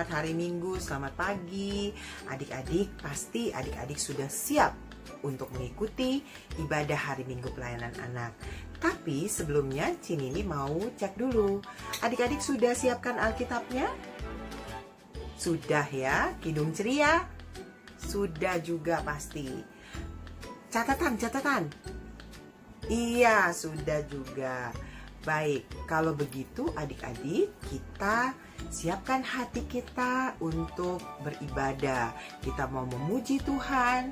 selamat hari Minggu, selamat pagi. Adik-adik, pasti adik-adik sudah siap untuk mengikuti ibadah hari Minggu pelayanan anak. Tapi sebelumnya Cinini mau cek dulu. Adik-adik sudah siapkan Alkitabnya? Sudah ya, Kidung Ceria? Sudah juga pasti. Catatan. Iya, sudah juga. Baik, kalau begitu adik-adik, kita siapkan hati kita untuk beribadah. Kita mau memuji Tuhan,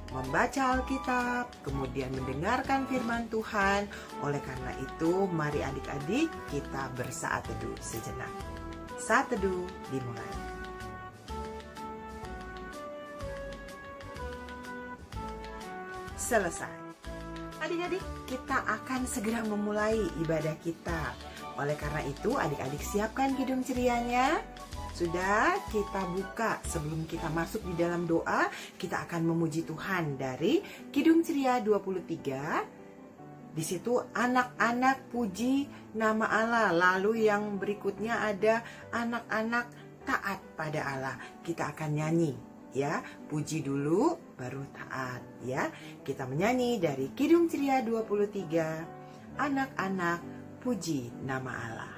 membaca Alkitab, kemudian mendengarkan firman Tuhan. Oleh karena itu, mari adik-adik kita bersaat teduh sejenak. Saat teduh dimulai. Selesai. Adik-adik, kita akan segera memulai ibadah kita. Oleh karena itu, adik-adik siapkan Kidung Cerianya. Sudah, kita buka. Sebelum kita masuk di dalam doa, kita akan memuji Tuhan dari Kidung Ceria 23. Di situ anak-anak puji nama Allah. Lalu yang berikutnya ada anak-anak taat pada Allah. Kita akan nyanyi. Ya, puji dulu baru taat ya. Kita menyanyi dari Kidung Ceria 23, anak-anak puji nama Allah.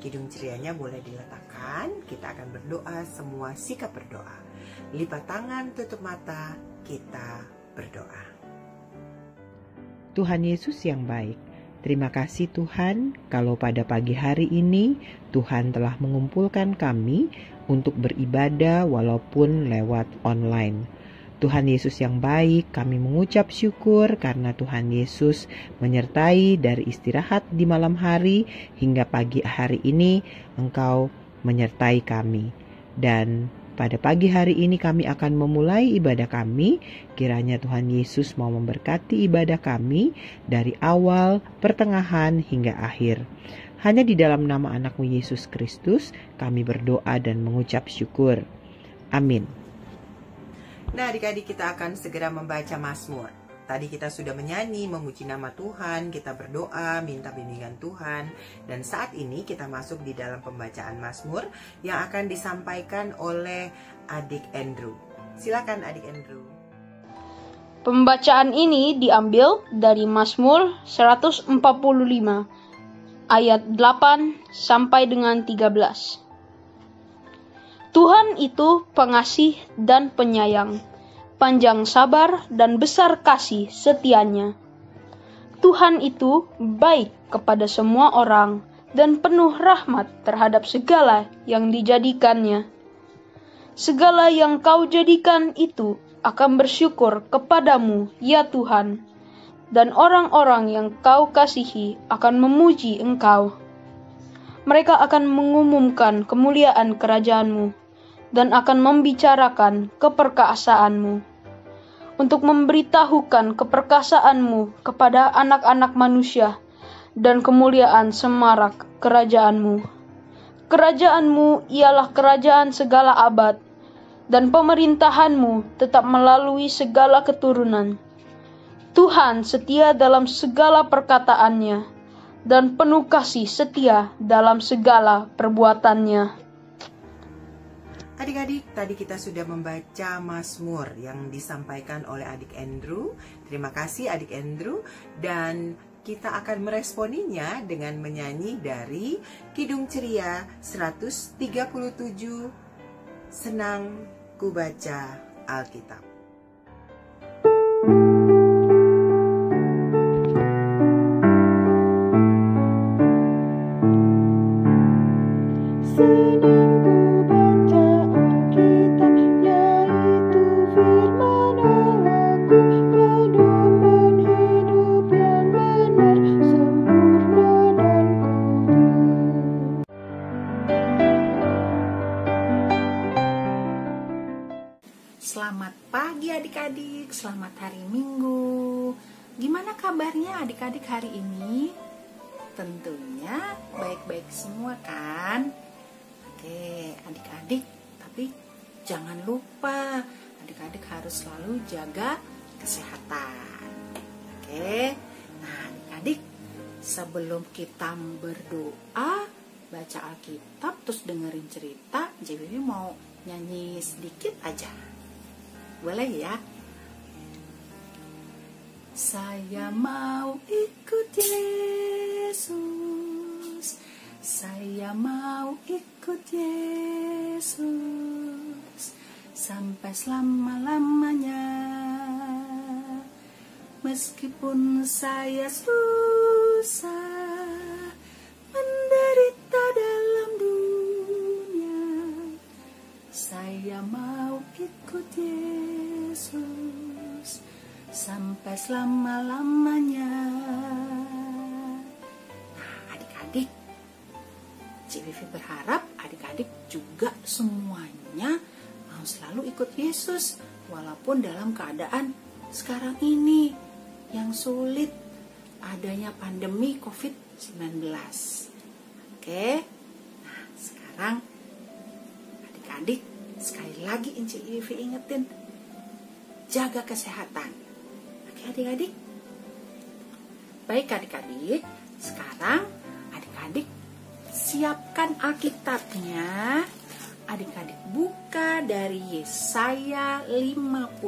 Kidung Cerianya boleh diletakkan. Kita akan berdoa, semua sikap berdoa. Lipat tangan, tutup mata, kita berdoa. Tuhan Yesus yang baik, terima kasih Tuhan kalau pada pagi hari ini Tuhan telah mengumpulkan kami untuk beribadah walaupun lewat online. Tuhan Yesus yang baik, kami mengucap syukur karena Tuhan Yesus menyertai dari istirahat di malam hari hingga pagi hari ini Engkau menyertai kami. Dan pada pagi hari ini kami akan memulai ibadah kami. Kiranya Tuhan Yesus mau memberkati ibadah kami dari awal, pertengahan hingga akhir. Hanya di dalam nama anakmu Yesus Kristus kami berdoa dan mengucap syukur. Amin. Nah, adik-adik, kita akan segera membaca Mazmur. Tadi kita sudah menyanyi, memuji nama Tuhan, kita berdoa, minta bimbingan Tuhan. Dan saat ini kita masuk di dalam pembacaan Mazmur yang akan disampaikan oleh adik Andrew. Silakan adik Andrew. Pembacaan ini diambil dari Mazmur 145, ayat 8 sampai dengan 13. Tuhan itu pengasih dan penyayang, panjang sabar dan besar kasih setianya. Tuhan itu baik kepada semua orang dan penuh rahmat terhadap segala yang dijadikannya. Segala yang kau jadikan itu akan bersyukur kepadamu, ya Tuhan, dan orang-orang yang kau kasihi akan memuji Engkau. Mereka akan mengumumkan kemuliaan kerajaan-Mu dan akan membicarakan keperkasaanmu, untuk memberitahukan keperkasaanmu kepada anak-anak manusia dan kemuliaan semarak kerajaanmu. Kerajaanmu ialah kerajaan segala abad, dan pemerintahanmu tetap melalui segala keturunan. Tuhan setia dalam segala perkataannya, dan penuh kasih setia dalam segala perbuatannya. Adik-adik, tadi kita sudah membaca Mazmur yang disampaikan oleh adik Andrew. Terima kasih adik Andrew. Dan kita akan meresponinya dengan menyanyi dari Kidung Ceria 137, Senang Ku Baca Alkitab. selamat hari Minggu. Gimana kabarnya adik-adik hari ini? Tentunya baik-baik semua kan? Oke, adik-adik, tapi jangan lupa adik-adik harus selalu jaga kesehatan. Oke, nah adik-adik, sebelum kita berdoa, baca Alkitab, terus dengerin cerita, JBB mau nyanyi sedikit aja. Boleh ya? Saya mau ikut Yesus, saya mau ikut Yesus, sampai selama-lamanya. Meskipun saya susah, menderita dalam dunia, saya mau ikut Yesus sampai selama-lamanya. Nah, adik-adik, Cik Vivi berharap adik-adik juga semuanya mau selalu ikut Yesus, walaupun dalam keadaan sekarang ini yang sulit, adanya pandemi COVID-19. Oke, nah sekarang adik-adik sekali lagi Cik Vivi ingetin, jaga kesehatan. Oke adik-adik? Baik adik-adik, sekarang adik-adik siapkan Alkitabnya. Adik-adik buka dari Yesaya 56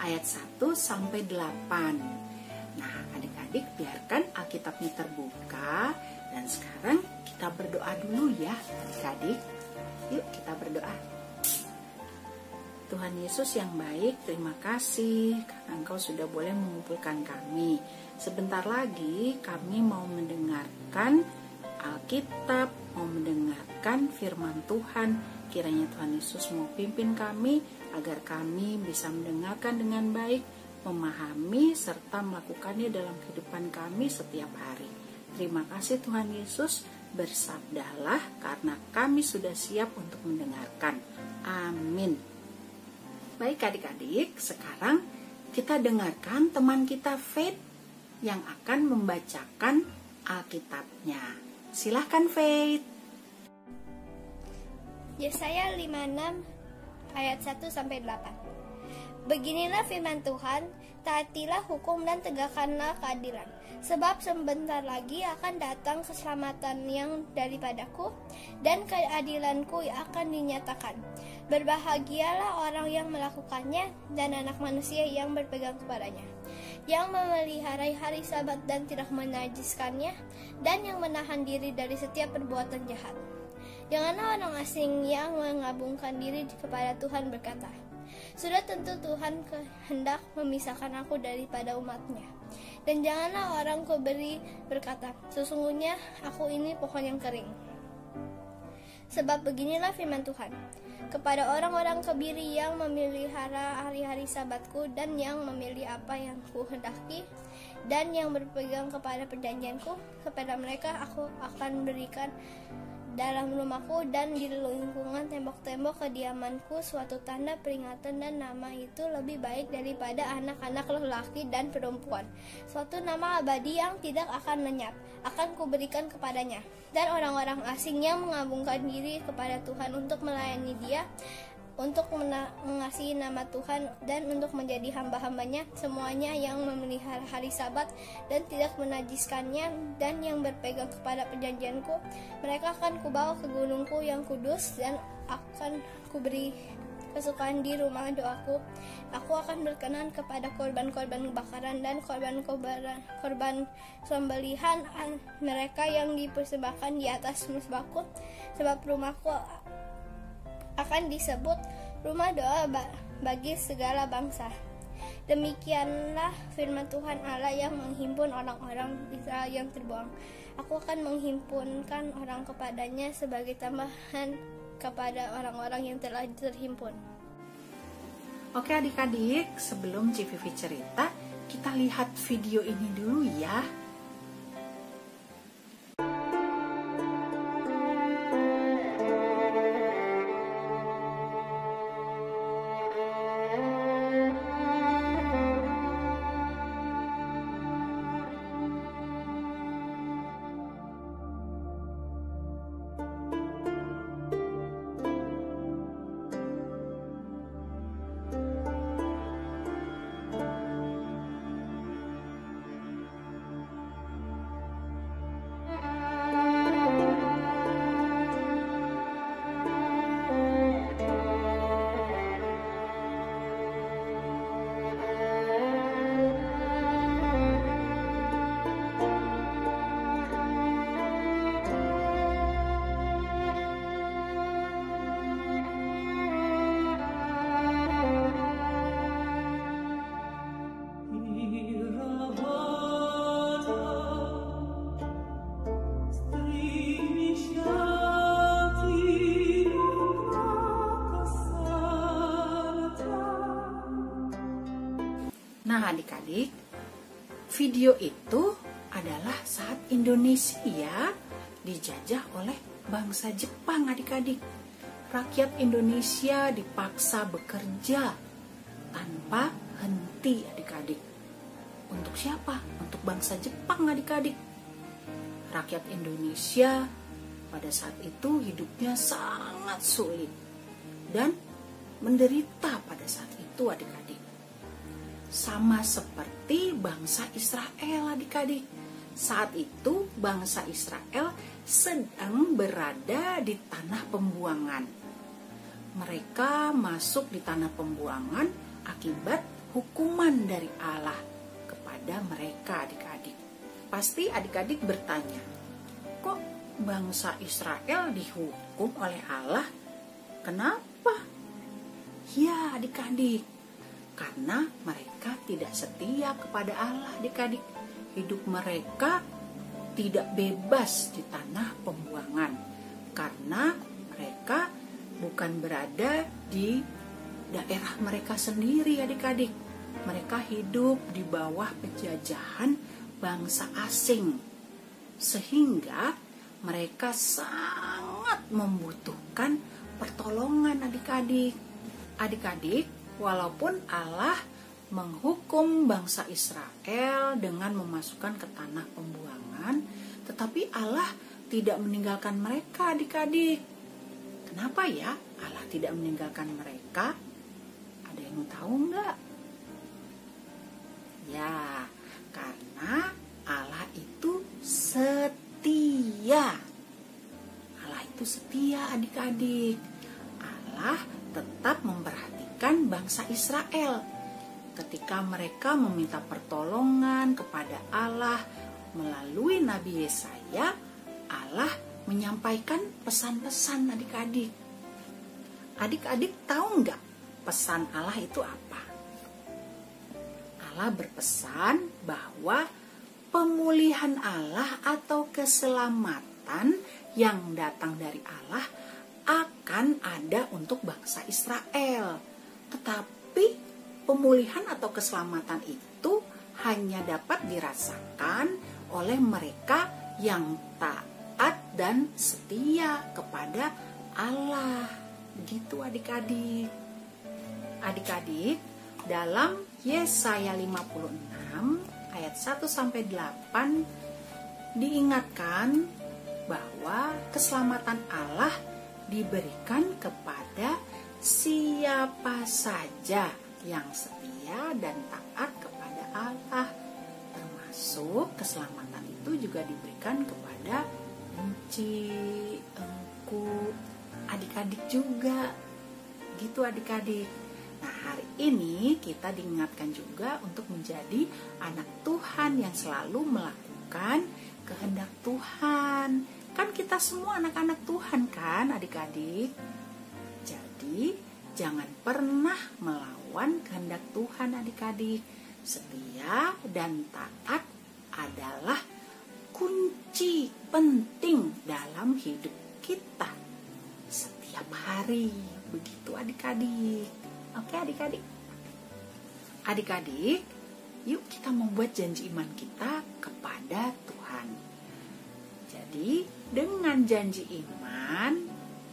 ayat 1 sampai 8. Nah adik-adik biarkan Alkitabnya terbuka. Dan sekarang kita berdoa dulu ya adik-adik. Yuk kita berdoa. Tuhan Yesus yang baik, terima kasih karena Engkau sudah boleh mengumpulkan kami. Sebentar lagi kami mau mendengarkan Alkitab, mau mendengarkan firman Tuhan. Kiranya Tuhan Yesus mau pimpin kami agar kami bisa mendengarkan dengan baik, memahami serta melakukannya dalam kehidupan kami setiap hari. Terima kasih Tuhan Yesus, bersabdalah karena kami sudah siap untuk mendengarkan. Amin. Baik adik-adik, sekarang kita dengarkan teman kita Faith yang akan membacakan Alkitabnya. Silahkan Faith. Yesaya 56 ayat 1 sampai 8. Beginilah firman Tuhan, taatilah hukum dan tegakkanlah keadilan. Sebab sebentar lagi akan datang keselamatan yang daripadaku, dan keadilanku akan dinyatakan. Berbahagialah orang yang melakukannya, dan anak manusia yang berpegang kepadanya, yang memelihara hari Sabat dan tidak menajiskannya, dan yang menahan diri dari setiap perbuatan jahat. Janganlah orang asing yang mengabungkan diri kepada Tuhan berkata, sudah tentu Tuhan hendak memisahkan aku daripada umatnya. Dan janganlah orang kebiri berkata, sesungguhnya aku ini pohon yang kering. Sebab beginilah firman Tuhan, kepada orang-orang kebiri yang memelihara hari-hari Sabatku dan yang memilih apa yang kuhendaki dan yang berpegang kepada perjanjianku, kepada mereka aku akan berikan dalam rumahku dan di lingkungan tembok-tembok kediamanku suatu tanda peringatan, dan nama itu lebih baik daripada anak-anak lelaki dan perempuan. Suatu nama abadi yang tidak akan lenyap akan kuberikan kepadanya. Dan orang-orang asing yang mengabungkan diri kepada Tuhan untuk melayani Dia, untuk mengasihi nama Tuhan dan untuk menjadi hamba-hambanya, semuanya yang memelihara hari Sabat dan tidak menajiskannya, dan yang berpegang kepada perjanjianku, mereka akan kubawa ke gunungku yang kudus, dan akan kuberi kesukaan di rumah doaku. Aku akan berkenan kepada korban-korban bakaran dan korban sembelihan mereka yang dipersembahkan di atas mezbahku, sebab rumahku akan disebut rumah doa bagi segala bangsa. Demikianlah firman Tuhan Allah yang menghimpun orang-orang Israel yang terbuang. Aku akan menghimpunkan orang kepadanya sebagai tambahan kepada orang-orang yang telah terhimpun. Oke adik-adik, sebelum Cik Vivi cerita, kita lihat video ini dulu ya. Nah adik-adik, video itu adalah saat Indonesia dijajah oleh bangsa Jepang adik-adik. Rakyat Indonesia dipaksa bekerja tanpa henti adik-adik. Untuk siapa? Untuk bangsa Jepang adik-adik. Rakyat Indonesia pada saat itu hidupnya sangat sulit dan menderita pada saat itu adik-adik. Sama seperti bangsa Israel adik-adik. Saat itu bangsa Israel sedang berada di tanah pembuangan. Mereka masuk di tanah pembuangan akibat hukuman dari Allah kepada mereka adik-adik. Pasti adik-adik bertanya, kok bangsa Israel dihukum oleh Allah? Kenapa? Ya adik-adik, karena mereka tidak setia kepada Allah adik-adik. Hidup mereka tidak bebas di tanah pembuangan karena mereka bukan berada di daerah mereka sendiri adik-adik. Mereka hidup di bawah penjajahan bangsa asing, sehingga mereka sangat membutuhkan pertolongan adik-adik. Adik-adik, walaupun Allah menghukum bangsa Israel dengan memasukkan ke tanah pembuangan, tetapi Allah tidak meninggalkan mereka adik-adik. Kenapa ya Allah tidak meninggalkan mereka? Ada yang tahu nggak? Ya, karena Allah itu setia. Allah itu setia adik-adik. Allah tetap memperhatikan bangsa Israel. Ketika mereka meminta pertolongan kepada Allah melalui Nabi Yesaya, Allah menyampaikan pesan-pesan adik-adik. Adik-adik tahu nggak pesan Allah itu apa? Allah berpesan bahwa pemulihan Allah atau keselamatan yang datang dari Allah akan ada untuk bangsa Israel. Tetapi pemulihan atau keselamatan itu hanya dapat dirasakan oleh mereka yang taat dan setia kepada Allah. Begitu adik-adik. Adik-adik, dalam Yesaya 56 ayat 1-8 diingatkan bahwa keselamatan Allah diberikan kepada siapa saja yang setia dan taat kepada Allah. Termasuk keselamatan itu juga diberikan kepada Enci, engku, adik-adik juga. Gitu adik-adik. Nah, hari ini kita diingatkan juga untuk menjadi anak Tuhan yang selalu melakukan kehendak Tuhan. Kan kita semua anak-anak Tuhan kan adik-adik. Jadi jangan pernah melawan kehendak Tuhan adik-adik. Setia dan taat adalah kunci penting dalam hidup kita setiap hari. Begitu adik-adik. Oke adik-adik. Adik-adik, yuk kita membuat janji iman kita kepada Tuhan. Jadi dengan janji iman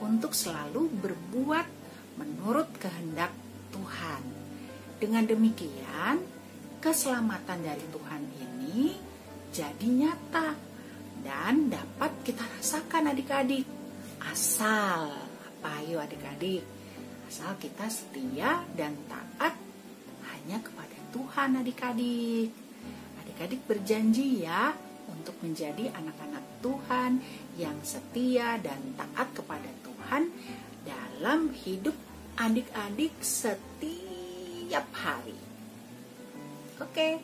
untuk selalu berbuat menurut kehendak Tuhan. Dengan demikian, keselamatan dari Tuhan ini jadi nyata dan dapat kita rasakan adik-adik. Asal apa yuk adik-adik? Asal kita setia dan taat hanya kepada Tuhan adik-adik. Adik-adik berjanji ya untuk menjadi anak-anak Tuhan yang setia dan taat kepada Tuhan dalam hidup adik-adik setiap hari. Oke.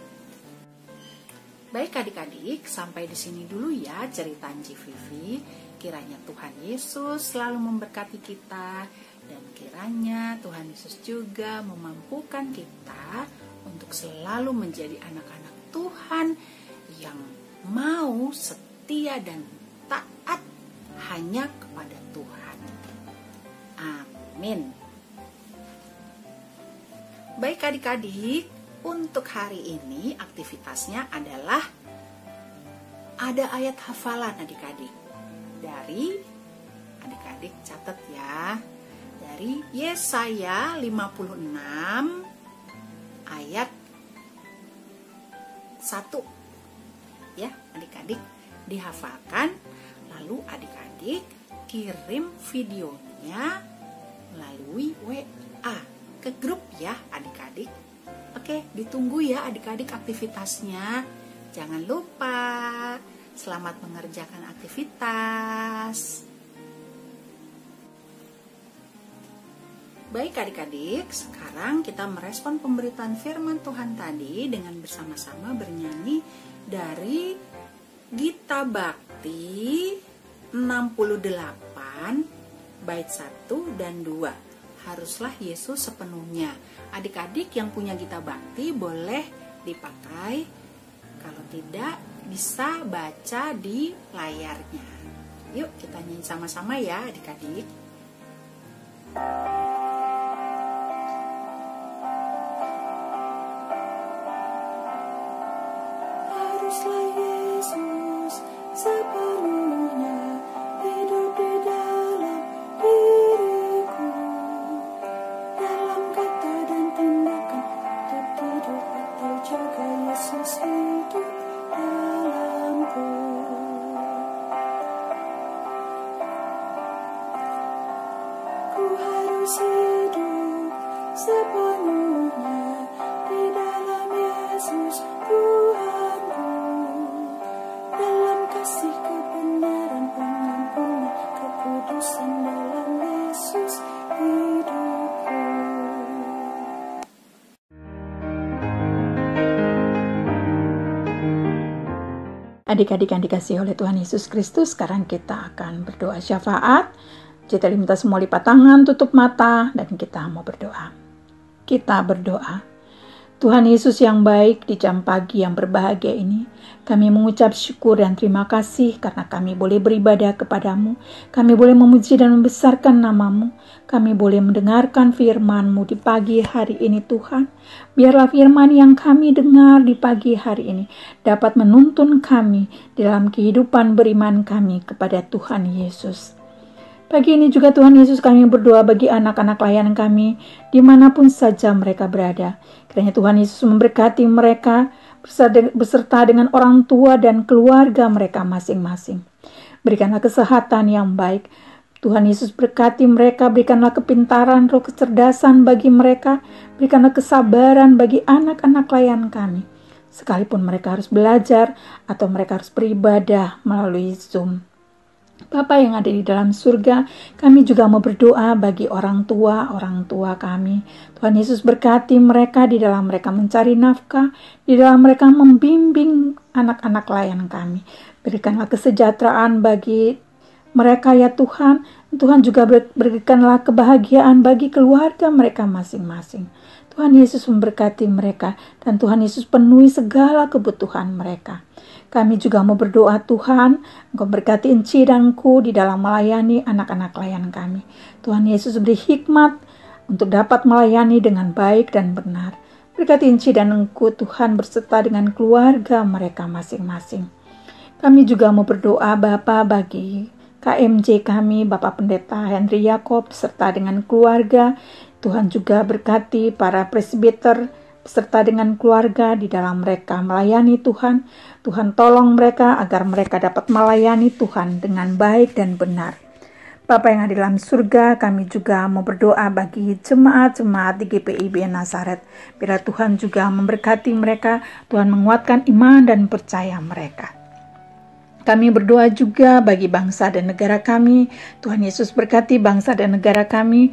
Baik adik-adik, sampai di sini dulu ya cerita Enci Vivi. Kiranya Tuhan Yesus selalu memberkati kita dan kiranya Tuhan Yesus juga memampukan kita untuk selalu menjadi anak-anak Tuhan yang mau setia dan taat hanya kepada Tuhan. Amin. Baik adik-adik, untuk hari ini aktivitasnya adalah ada ayat hafalan adik-adik. Dari, adik-adik catat ya, dari Yesaya 56 ayat 1. Ya, adik-adik dihafalkan, lalu adik-adik kirim videonya melalui WA ke grup ya adik-adik. Oke, ditunggu ya adik-adik aktivitasnya. Jangan lupa, selamat mengerjakan aktivitas. Baik adik-adik, sekarang kita merespon pemberitaan firman Tuhan tadi dengan bersama-sama bernyanyi dari Gita Bakti 68 bait 1 dan 2. Haruslah Yesus sepenuhnya. Adik-adik yang punya Gita Bakti boleh dipakai. Kalau tidak, bisa baca di layarnya. Yuk kita nyanyi sama-sama ya adik-adik. Haruslah Yesus sepenuhnya hidup di dalam diriku, dalam kata dan tindakan, untuk tidur atau jaga Yesus hidup dalamku. Ku harus hidup sepenuhnya di dalam Yesus Tuhanku, dalam kasih kebenaran, pengampunan, kekudusan, dalam Yesus hidupku. Adik-adik yang dikasihi oleh Tuhan Yesus Kristus, sekarang kita akan berdoa syafaat. Kita minta semua lipat tangan, tutup mata, dan kita mau berdoa. Kita berdoa. Tuhan Yesus yang baik, di jam pagi yang berbahagia ini, kami mengucap syukur dan terima kasih karena kami boleh beribadah kepadamu. Kami boleh memuji dan membesarkan namamu. Kami boleh mendengarkan firman-Mu di pagi hari ini Tuhan. Biarlah firman yang kami dengar di pagi hari ini dapat menuntun kami dalam kehidupan beriman kami kepada Tuhan Yesus. Pagi ini juga Tuhan Yesus kami berdoa bagi anak-anak layanan kami dimanapun saja mereka berada. Kiranya Tuhan Yesus memberkati mereka beserta dengan orang tua dan keluarga mereka masing-masing. Berikanlah kesehatan yang baik. Tuhan Yesus berkati mereka, berikanlah kepintaran, roh kecerdasan bagi mereka, berikanlah kesabaran bagi anak-anak layanan kami. Sekalipun mereka harus belajar atau mereka harus beribadah melalui Zoom. Bapa yang ada di dalam surga, kami juga mau berdoa bagi orang tua kami. Tuhan Yesus berkati mereka di dalam mereka mencari nafkah, di dalam mereka membimbing anak-anak layanan kami. Berikanlah kesejahteraan bagi mereka ya Tuhan. Tuhan juga berikanlah kebahagiaan bagi keluarga mereka masing-masing. Tuhan Yesus memberkati mereka dan Tuhan Yesus penuhi segala kebutuhan mereka. Kami juga mau berdoa Tuhan, Engkau berkati Enci dan Ku di dalam melayani anak-anak layanan kami. Tuhan Yesus beri hikmat untuk dapat melayani dengan baik dan benar. Berkati Enci dan Engku Tuhan berserta dengan keluarga mereka masing-masing. Kami juga mau berdoa Bapa bagi KMJ kami, Bapak Pendeta Henry Yakob serta dengan keluarga. Tuhan juga berkati para presbiter beserta dengan keluarga di dalam mereka melayani Tuhan. Tuhan tolong mereka agar mereka dapat melayani Tuhan dengan baik dan benar. Bapa yang ada di dalam surga, kami juga mau berdoa bagi jemaat-jemaat di GPIB Nazaret. Biar Tuhan juga memberkati mereka, Tuhan menguatkan iman dan percaya mereka. Kami berdoa juga bagi bangsa dan negara kami. Tuhan Yesus berkati bangsa dan negara kami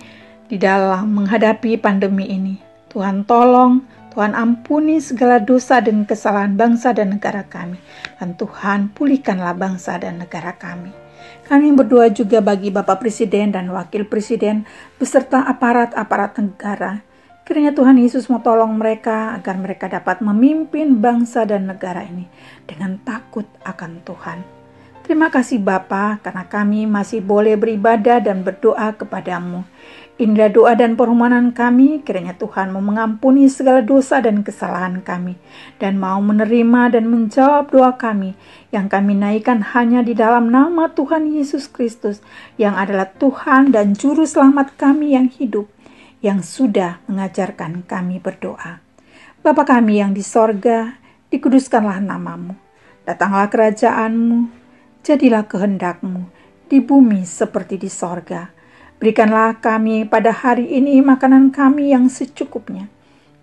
di dalam menghadapi pandemi ini. Tuhan tolong, Tuhan ampuni segala dosa dan kesalahan bangsa dan negara kami. Dan Tuhan pulihkanlah bangsa dan negara kami. Kami berdoa juga bagi Bapak Presiden dan Wakil Presiden beserta aparat-aparat negara. Kiranya Tuhan Yesus mau tolong mereka agar mereka dapat memimpin bangsa dan negara ini dengan takut akan Tuhan. Terima kasih Bapa karena kami masih boleh beribadah dan berdoa kepadamu. Inilah doa dan permohonan kami, kiranya Tuhan mau mengampuni segala dosa dan kesalahan kami, dan mau menerima dan menjawab doa kami, yang kami naikkan hanya di dalam nama Tuhan Yesus Kristus, yang adalah Tuhan dan Juru Selamat kami yang hidup, yang sudah mengajarkan kami berdoa. Bapa kami yang di sorga, dikuduskanlah namamu, datanglah kerajaan-Mu, jadilah kehendak-Mu, di bumi seperti di sorga. Berikanlah kami pada hari ini makanan kami yang secukupnya.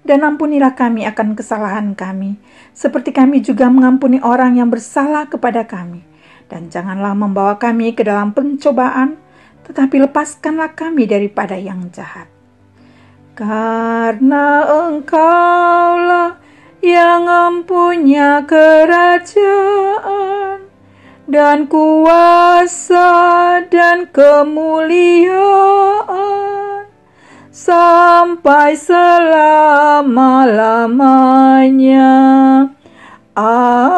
Dan ampunilah kami akan kesalahan kami, seperti kami juga mengampuni orang yang bersalah kepada kami. Dan janganlah membawa kami ke dalam pencobaan, tetapi lepaskanlah kami daripada yang jahat. Karena Engkaulah yang mempunyai kerajaan, dan kuasa dan kemuliaan sampai selama-lamanya. Amin.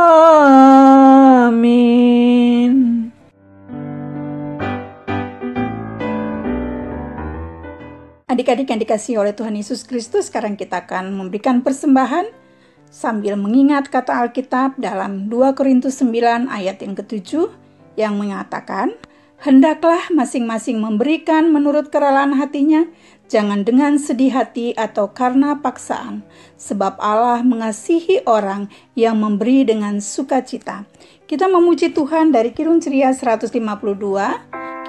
Adik-adik yang dikasihi oleh Tuhan Yesus Kristus, sekarang kita akan memberikan persembahan sambil mengingat kata Alkitab dalam 2 Korintus 9 ayat yang ke-7 yang mengatakan, hendaklah masing-masing memberikan menurut kerelaan hatinya, jangan dengan sedih hati atau karena paksaan, sebab Allah mengasihi orang yang memberi dengan sukacita. Kita memuji Tuhan dari Kidung Ceria 152.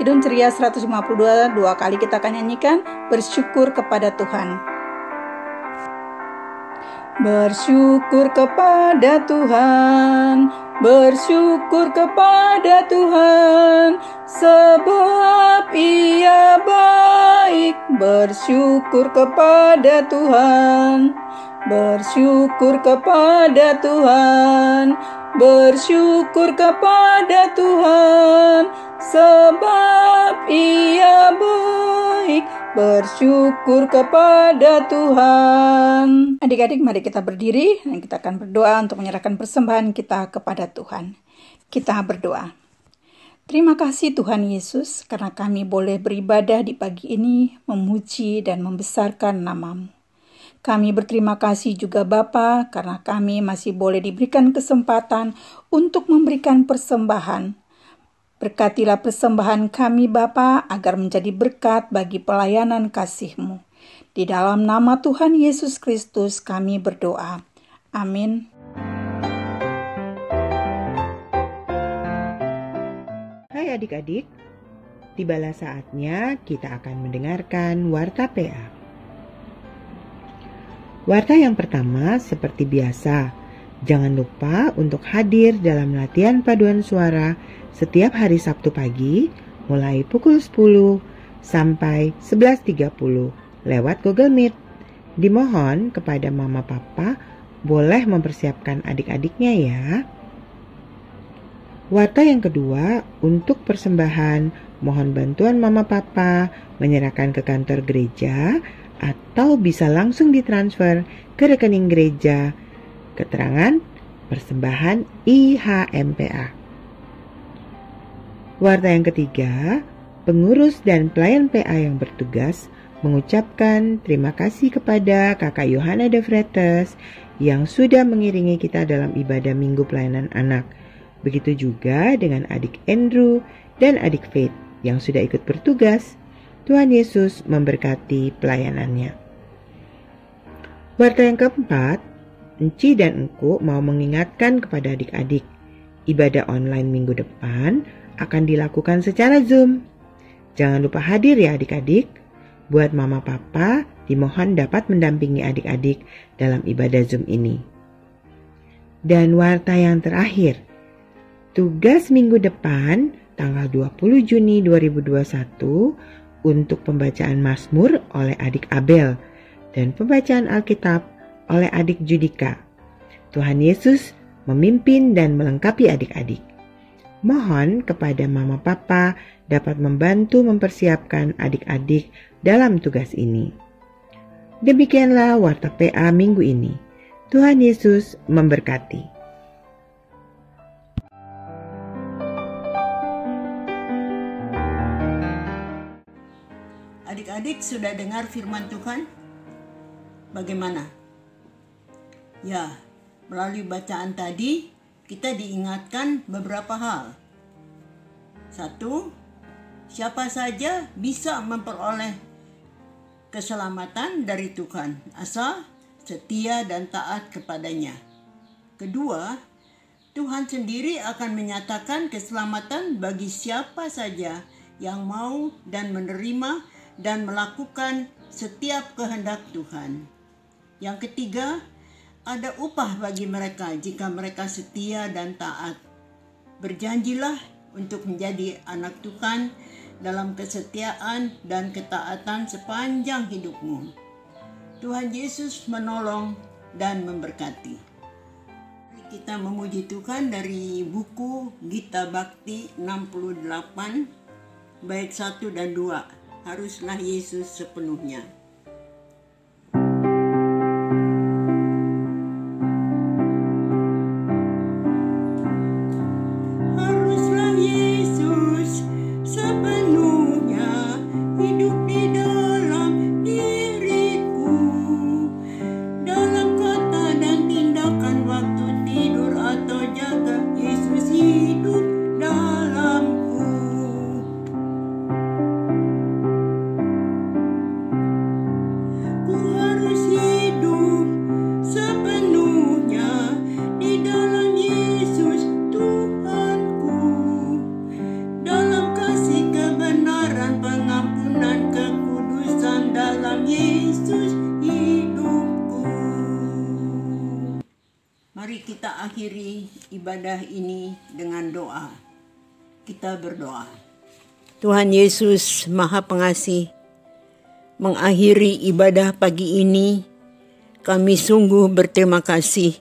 Kidung Ceria 152 dua kali kita akan nyanyikan, bersyukur kepada Tuhan. Bersyukur kepada Tuhan, bersyukur kepada Tuhan, sebab Ia baik. Bersyukur kepada Tuhan, bersyukur kepada Tuhan, bersyukur kepada Tuhan, sebab Ia baik. Bersyukur kepada Tuhan. Adik-adik, mari kita berdiri dan kita akan berdoa untuk menyerahkan persembahan kita kepada Tuhan. Kita berdoa. Terima kasih Tuhan Yesus, karena kami boleh beribadah di pagi ini, memuji dan membesarkan nama-Mu. Kami berterima kasih juga Bapa, karena kami masih boleh diberikan kesempatan untuk memberikan persembahan. Berkatilah persembahan kami Bapa, agar menjadi berkat bagi pelayanan kasih-Mu. Di dalam nama Tuhan Yesus Kristus kami berdoa. Amin. Hai adik-adik, tibalah saatnya kita akan mendengarkan Warta PA. Warta yang pertama seperti biasa, jangan lupa untuk hadir dalam latihan paduan suara setiap hari Sabtu pagi mulai pukul 10 sampai 11.30 lewat Google Meet. Dimohon kepada Mama Papa boleh mempersiapkan adik-adiknya ya. Warta yang kedua, untuk persembahan mohon bantuan Mama Papa menyerahkan ke kantor gereja atau bisa langsung ditransfer ke rekening gereja. Keterangan persembahan IHMPA. Warta yang ketiga, pengurus dan pelayan PA yang bertugas mengucapkan terima kasih kepada Kakak Yohana de Vretes yang sudah mengiringi kita dalam ibadah Minggu Pelayanan Anak. Begitu juga dengan adik Andrew dan adik Faith yang sudah ikut bertugas. Tuhan Yesus memberkati pelayanannya. Warta yang keempat, Enci dan Engku mau mengingatkan kepada adik-adik, ibadah online minggu depan akan dilakukan secara Zoom. Jangan lupa hadir ya adik-adik. Buat Mama Papa, dimohon dapat mendampingi adik-adik dalam ibadah Zoom ini. Dan warta yang terakhir, tugas minggu depan tanggal 20 Juni 2021 untuk pembacaan Mazmur oleh adik Abel dan pembacaan Alkitab oleh adik Judika. Tuhan Yesus memimpin dan melengkapi adik-adik. Mohon kepada Mama Papa dapat membantu mempersiapkan adik-adik dalam tugas ini. Demikianlah Warta PA minggu ini. Tuhan Yesus memberkati. Adik-adik adik-adik sudah dengar firman Tuhan? Bagaimana? Ya, melalui bacaan tadi kita diingatkan beberapa hal. 1. Siapa saja bisa memperoleh keselamatan dari Tuhan asal setia dan taat kepadanya. 2. Tuhan sendiri akan menyatakan keselamatan bagi siapa saja yang mau dan menerima dan melakukan setiap kehendak Tuhan. Yang 3, ada upah bagi mereka jika mereka setia dan taat. Berjanjilah untuk menjadi anak Tuhan dalam kesetiaan dan ketaatan sepanjang hidupmu. Tuhan Yesus menolong dan memberkati. Kita memuji Tuhan dari buku Gita Bhakti 68, bait 1 dan 2. Haruslah Yesus sepenuhnya. Haruslah Yesus sepenuhnya hidup di dalam diriku, dalam kata dan tindakan, waktu tidur atau jaga, Yesus hidup dalamku. Ku harus hidup sepenuhnya di dalam Yesus Tuhanku, dalam kasih kebenaran, pengampunan, kekudusan, dalam Yesus hidupku. Mari kita akhiri ibadah ini dengan doa. Kita berdoa. Tuhan Yesus Maha Pengasih, mengakhiri ibadah pagi ini, kami sungguh berterima kasih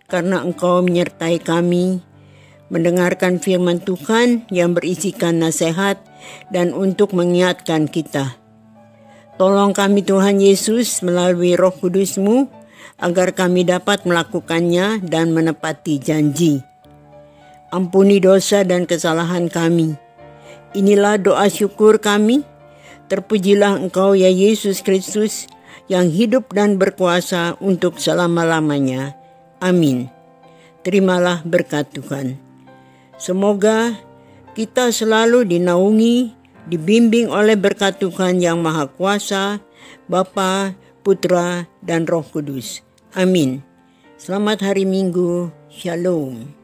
karena Engkau menyertai kami mendengarkan firman Tuhan yang berisikan nasihat dan untuk mengingatkan kita. Tolong kami Tuhan Yesus melalui Roh Kudus-Mu agar kami dapat melakukannya dan menepati janji. Ampuni dosa dan kesalahan kami. Inilah doa syukur kami. Terpujilah Engkau ya Yesus Kristus yang hidup dan berkuasa untuk selama-lamanya. Amin. Terimalah berkat Tuhan. Semoga kita selalu dinaungi, dibimbing oleh berkat Tuhan yang Maha Kuasa, Bapa, Putra, dan Roh Kudus. Amin. Selamat hari Minggu. Shalom.